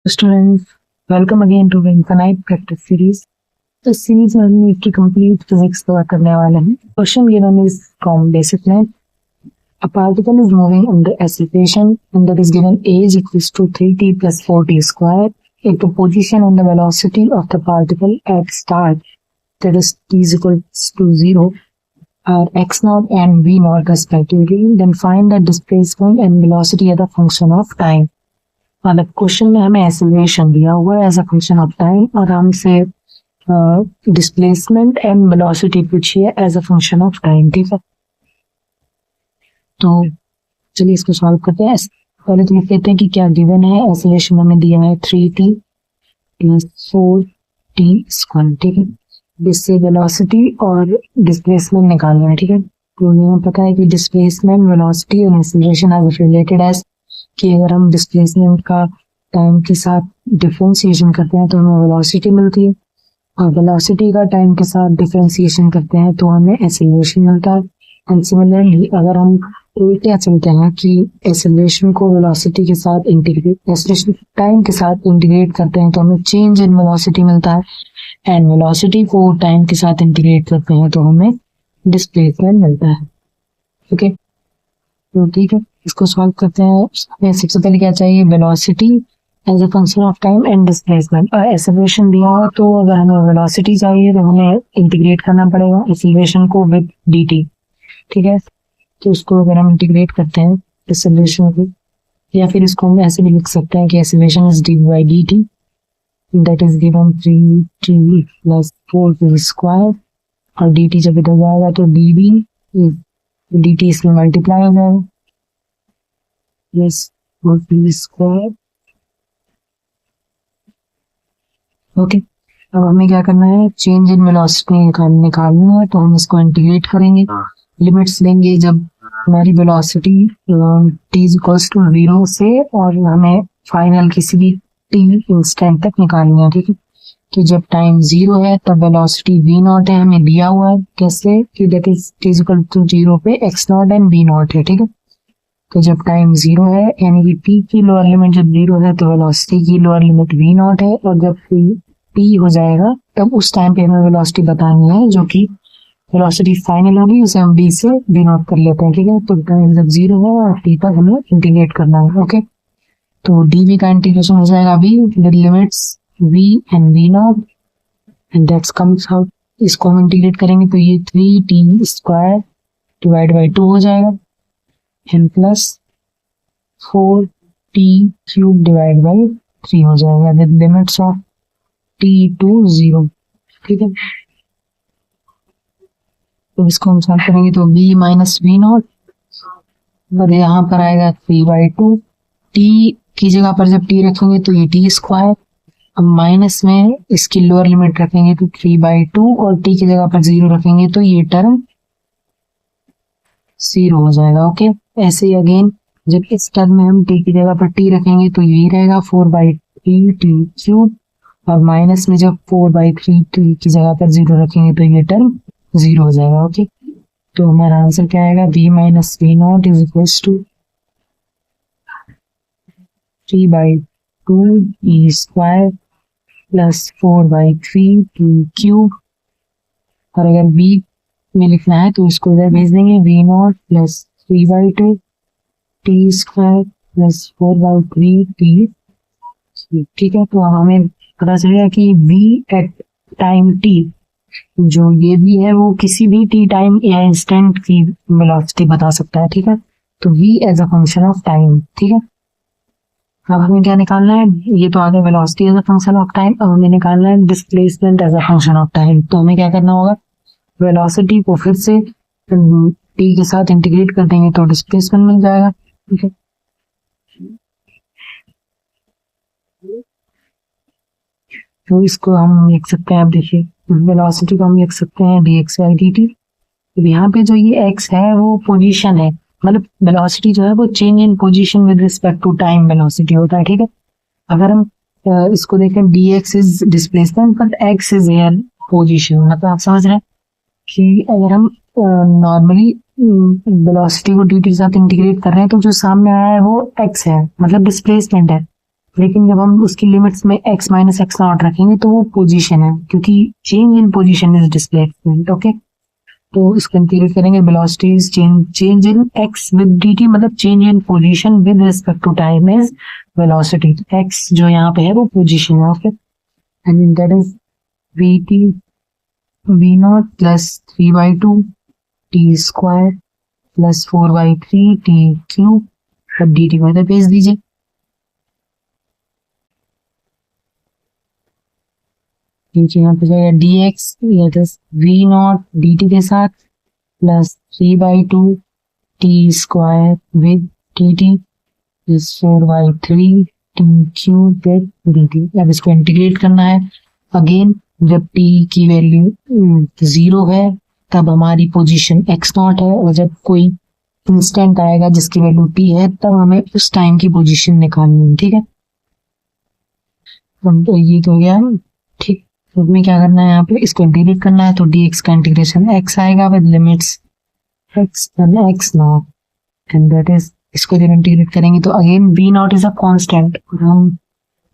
Students, welcome again to the Infinite Practice Series. तो इस series में हम इसकी कंप्लीट फिजिक्स कवर करने वाले हैं. Question given is from basic math. A particle is moving under acceleration and that is given age equals to 3t plus 4t square. If the position and the velocity of the particle at start, that is t is equal to 0, are x naught and v naught respectively, then find the displacement and velocity as a function of time. मतलब question में हमें acceleration दिया हुआ है as a function of time और हमसे displacement and velocity पूछी है as a function of time. ठीक है, तो चलिए इसको सॉल्व करते हैं. पहले तो लिख लेते हैं कि क्या गिवन है. एक्सेलरेशन हमें दिया है 3t प्लस 4t स्क्वायर. ठीक है, जिससे वेलोसिटी और डिस्प्लेसमेंट निकालना है. ठीक है, तो हमें पता है कि डिस्प्लेसमेंट, वेलोसिटी और एक्सेलरेशन आर रिलेटेड एज कि अगर हम डिस्प्लेसमेंट का टाइम के साथ डिफरेंशिएशन करते हैं तो हमें वेलोसिटी मिलती है और वेलोसिटी का टाइम के साथ डिफरेंशिएशन करते हैं तो हमें एक्सेलरेशन मिलता है. एंड सिमिलरली अगर हम उल्टा चलते हैं कि एक्सेलरेशन को वेलोसिटी के साथ इंटीग्रेट, एक्सेलरेशन टाइम के साथ इंटीग्रेट करते हैं तो हमें चेंज इन वेलोसिटी मिलता है. एंड वेलोसिटी को टाइम के साथ इंटीग्रेट करते हैं तो हमें डिस्प्लेसमेंट मिलता है. ओके, तो ठीक है, इसको सॉल्व करते हैं. सबसे पहले क्या चाहिए, velocity as a function of time and displacement. Acceleration दिया हो तो अगर हमें वेलोसिटी चाहिए तो हमें इंटीग्रेट करना पड़ेगा एक्सेलरेशन को विद dt. ठीक है, तो इसको अगर हम इंटीग्रेट करते हैं एक्सेलरेशन को, या फिर इसको हम ऐसे भी लिख सकते हैं कि acceleration is dy by dt that is given 3t plus 4t square और dt जब इधर जाएगा तो dv dt इसमें मल्टीप्लाई हो जाएगा प्लस 4t स्क्वायर. ओके, अब हमें क्या करना है, चेंज इन वेलोसिटी निकालना है तो हम इसको इंटीग्रेट करेंगे. लिमिट्स लेंगे जब हमारी velocity t is equals to 0 से और हमें फाइनल किसी भी t इंस्टेंट तक निकालनी है. ठीक है, तो जब टाइम 0 है तब वेलोसिटी v नॉट है, हमें दिया हुआ है कैसे कि that is t is equal to 0 पे x not and v not है. ठीक है, तो जब टाइम 0 है यानी कि p की लोअर लिमिट जब 0 है तो वेलोसिटी की लोअर लिमिट v नॉट है और जब p हो जाएगा तब उस टाइम पे हमें वेलोसिटी बतानी है जो कि वेलोसिटी फाइनल होगी, उसे हम v से v नॉट कर लेते हैं. ठीक है, तो टाइम जब 0 है और t तक हमें इंटीग्रेट करना है. ओके, तो dv का इंटीग्रेशन हो जाएगा v with limits v and v not and that's comes out. इसको हम इंटीग्रेट करेंगे तो ये 3t स्क्वायर डिवाइड बाई 2 हो जाएगा and plus 4t cube divide by 3 हो जाएगा with limits of t to 0. ठीक है, तो इसको हम सॉल्व करेंगे तो v माइनस v नॉट और यहाँ पर आएगा 3/2. t की जगह पर जब t रखेंगे तो ये t स्क्वायर, अब माइनस में इसकी लोअर लिमिट रखेंगे तो 3/2 और t की जगह पर 0 रखेंगे तो ये टर्म 0 हो जाएगा. ओके, ऐसे ही अगेन जब इस टर्म में हम t की जगह पर t रखेंगे तो यही रहेगा 4/3t क्यूब और माइनस में जब 4/3t की जगह पर 0 रखेंगे तो ये टर्म 0 हो जाएगा. ओके, तो हमारा आंसर क्या आएगा, v minus v not is equals to 3/2 e square plus 4/3t cube और अगर v में लिखना है तो इसको इधर भेज देंगे v not plus 3/2 t square plus 4/3t. ठीक है, तो हमें पता चलेगा कि v एट टाइम t जो ये भी है वो किसी भी t टाइम या इंस्टेंट की वेलोसिटी बता सकता है. ठीक है, तो v as a function of time. ठीक है, अब हमें क्या निकालना है, ये तो आगे velocity as a function of time, अब हमें निकालना है displacement as a function of time. तो हमें क्या करना होगा, वेलोसिटी को फिर से t के साथ इंटीग्रेट कर देंगे तो डिस्प्लेसमेंट मिल जाएगा. ठीक है, तो इसको हम लिख सकते हैं, अब देखिए वेलोसिटी को हम लिख सकते हैं dx by dt. यहाँ पे जो ये x है वो पोजीशन है, मतलब वेलोसिटी जो है वो change in position with respect to time velocity होता है. ठीक है, अगर हम इसको देखें dx is displacement but x is our position, मतलब आप समझ रहे हैं कि अगर हम नॉर्मली वेलोसिटी को dt के साथ इंटीग्रेट कर रहे हैं तो जो सामने आया है वो x है, मतलब डिस्प्लेसमेंट है. लेकिन जब हम उसकी लिमिट्स में x माइनस एक्स नॉट रखेंगे तो वो पोजीशन है, क्योंकि change in position is displacement. Okay, तो इसको इंटीग्रेट करेंगे, velocity is change in x with dt, मतलब change in position with respect to time is velocity. x जो यहाँ पे है वो पोजीशन है। Okay, and that is vt v not plus 3/2 t square plus 4/3 t cube, अब dt को इधर भेज दीजिए। नीचे यहाँ पे जाएगा dx v नॉट dt के साथ plus 3/2 t square with dt plus 4/3 t cube with dt। अब इसको इंटीग्रेट करना है। अगेन जब t की वैल्यू 0 है तब हमारी पोजीशन x नॉट है, और जब कोई इंस्टेंट आएगा जिसकी वैल्यू t है तब हमें उस टाइम की पोजीशन निकालनी है। ठीक है, तो ये तो हो गया। ठीक, तो हमें क्या करना है, यहाँ पे इसको इंटीग्रेट करना है। तो dx का इंटीग्रेशन x आएगा with limits x and x not, and that is, इसको जब इंटीग्रेट करेंगे तो again v not is a constant. और हम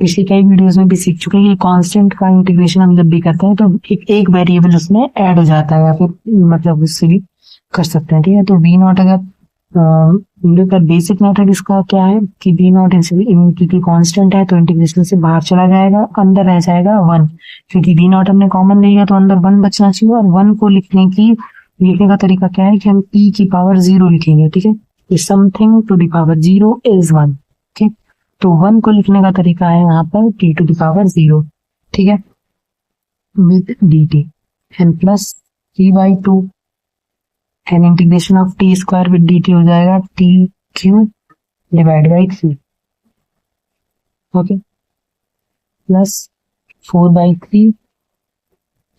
पिछली कई वीडियोस में भी सीख चुके हैं कि कांस्टेंट का इंटीग्रेशन हम जब भी करते हैं तो एक वेरिएबल उसमें ऐड हो जाता है, या फिर मतलब उससे भी कर सकते हैं। ठीक है, तो v नॉट अगर का बेसिक मेथड इसका क्या है कि v नॉट क्योंकि कांस्टेंट है तो इंटीग्रेशन से बाहर चला जाएगा, अंदर रह जाएगा 1, क्योंकि v नॉट हमने कॉमन लिया तो अंदर 1 बचना चाहिए। और 1 को लिखने का तरीका क्या है कि हम t की पावर 0 लिखेंगे। ठीक है, something to the power 0 is 1। ठीक, तो 1 को लिखने का तरीका है यहाँ पर t टू द पावर 0। ठीक है, with dt and plus 3/2 and integration of t square with dt हो जाएगा t cube divide by 3। Okay, plus 4/3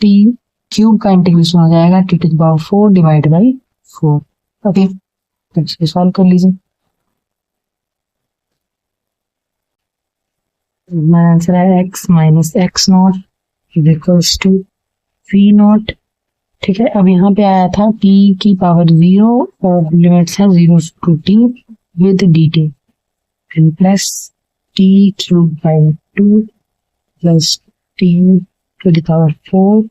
t cube का इंटीग्रेशन हो जाएगा t to the power 4 divide by 4। Okay, तो इसको solve कर लीजिए। मेरा आंसर है x minus x not is equals to v not. ठीक है, अब यहाँ पे आया था t की पावर 0 और लिमिट्स है 0 to t with dt and plus t cube by 2 plus t to the power 4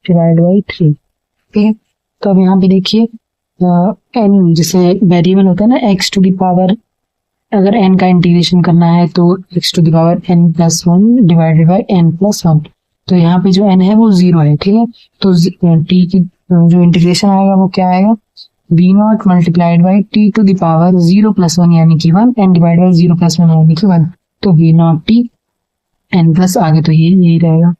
divide by 3। ठीक है, तो अब यहाँ पे देखिए n जैसे वेरिएबल होता है ना x टू द पावर, अगर n का इंटीग्रेशन करना है तो x to the power n plus 1 divided by n plus 1। तो यहाँ पे जो n है वो 0 है। ठीक है, तो t की जो इंटीग्रेशन आएगा वो क्या आएगा, v not multiplied by t to the power 0 plus 1 यानी कि 1 एंड डिवाइड बाई 0 प्लस 1 यानी कि 1। तो v not t and plus आगे तो यही रहेगा।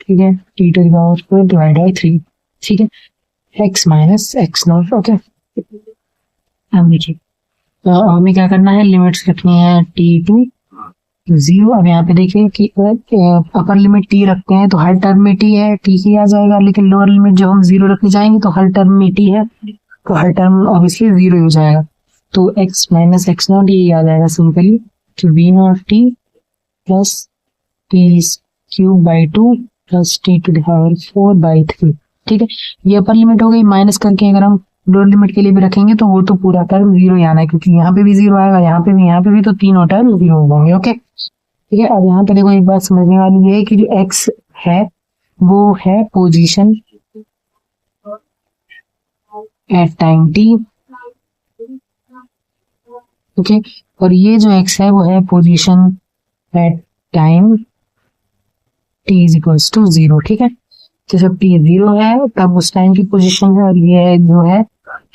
ठीक है, t to the power 4 divide by 3। ठीक है, x minus x not. Okay, अब देखिए हमें क्या करना है, लिमिट्स रखनी है t टू 0। अब यहाँ पे देखिए कि अपर लिमिट t रखते हैं तो हर टर्म में t है, t ही आ जाएगा, लेकिन लोअर लिमिट जब हम 0 रखने जाएंगे तो हर टर्म में t है तो हर टर्म ऑब्वियसली 0 हो जाएगा। तो x माइनस एक्स नॉट यही आ जाएगा सिंपली कि v not t plus t cube by 2 plus t to the power 4/3। ठीक है, ये अपर लिमिट हो गई। माइनस करके अगर हम लोअर लिमिट के लिए भी रखेंगे तो वो तो पूरा टर्म 0 ही आना है, क्योंकि यहाँ पे भी 0 आएगा, यहाँ पे भी, तो तीनों टर्म 0 हो जाएंगे। ओके, ठीक है, अब यहाँ पे देखो एक बात समझने वाली ये है कि जो x है वो है position at time t। Okay, और ये जो x है वो है position at time t is equals to 0। ठीक है, तो जब t 0 है तब उस टाइम की पोजीशन है, और ये जो है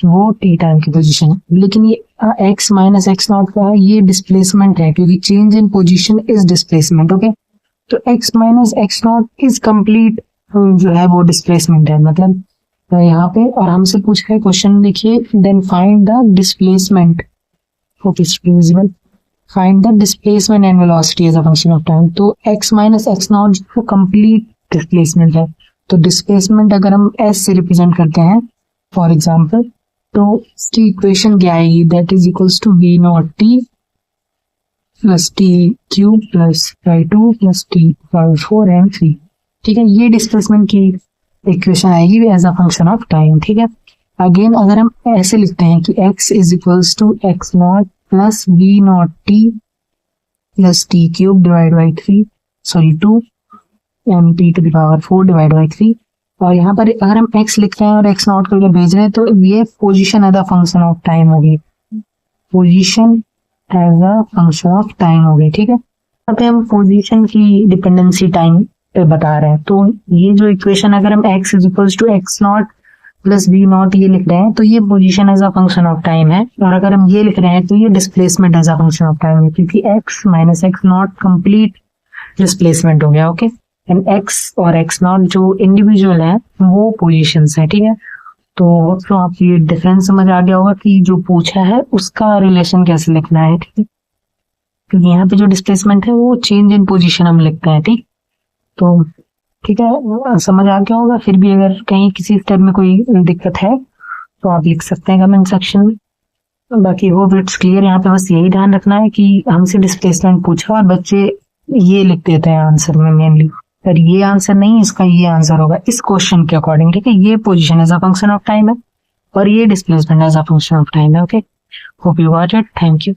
वो t टाइम की पोजीशन है। लेकिन ये x माइनस एक्स नॉट का है, ये डिस्प्लेसमेंट है, क्योंकि change in position is displacement. Okay, तो x minus x not is complete जो है वो डिस्प्लेसमेंट है, मतलब यहाँ पे। और हमसे पूछा है क्वेश्चन, देखिए, then find the displacement of visible, find the displacement and velocity as a function of time. तो x माइनस एक्स नॉट जो कंप्लीट डिस्प्लेसमेंट है, तो डिस्प्लेसमेंट अगर हम s से रिप्रेजेंट करते हैं फॉर एग्जांपल, तो इसकी इक्वेशन क्या आएगी, that is equals to v not t plus t cube plus 2 plus t power 4 and 3। ठीक है, ये डिस्प्लेसमेंट की इक्वेशन आएगी as a function of time. ठीक है, अगेन अगर हम ऐसे लिखते हैं कि x is equals to x not plus b not t plus t cube divide by 3 sorry 2 m t to the power 4 divide by 3। और यहाँ पर अगर हम x लिख रहे हैं और x नॉट करके भेज रहे हैं तो ये position as a function of time होगी, position as a function of time होगी। ठीक है, यहाँ पे हम पोजीशन की डिपेंडेंसी टाइम पे बता रहे हैं। तो ये जो इक्वेशन अगर हम x is equals to x not plus b not ये लिख रहे हैं तो ये position as a function of time है, और अगर हम ये लिख रहे हैं तो ये displacement as a function of time है, क्योंकि x minus x not complete displacement हो गया। ओके, एंड x और x नॉट जो इंडिविजुअल है वो पोजीशंस है। ठीक है, तो आप ये डिफरेंस समझ आ गया होगा कि जो पूछा है उसका रिलेशन कैसे लिखना है। ठीक है, क्योंकि यहाँ पे जो डिस्प्लेसमेंट है वो चेंज इन पोजीशन हम लिखते हैं। ठीक, तो ठीक है, समझ आ गया होगा। फिर भी अगर कहीं किसी स्टेप में कोई दिक्कत है तो आप लिख सकते हैं कमेंट सेक्शन में। बाकी होप इट्स क्लियर। यहाँ पे बस यही ध्यान रखना है कि हमसे डिस्प्लेसमेंट पूछा और बच्चे ये लिख देते हैं आंसर में मेनली, पर ये आंसर नहीं, इसका ये आंसर होगा इस क्वेश्चन के अकॉर्डिंग। ठीक है, ये position as a function of time है और ये displacement as a function of time है। Okay, hope you got it, thank you.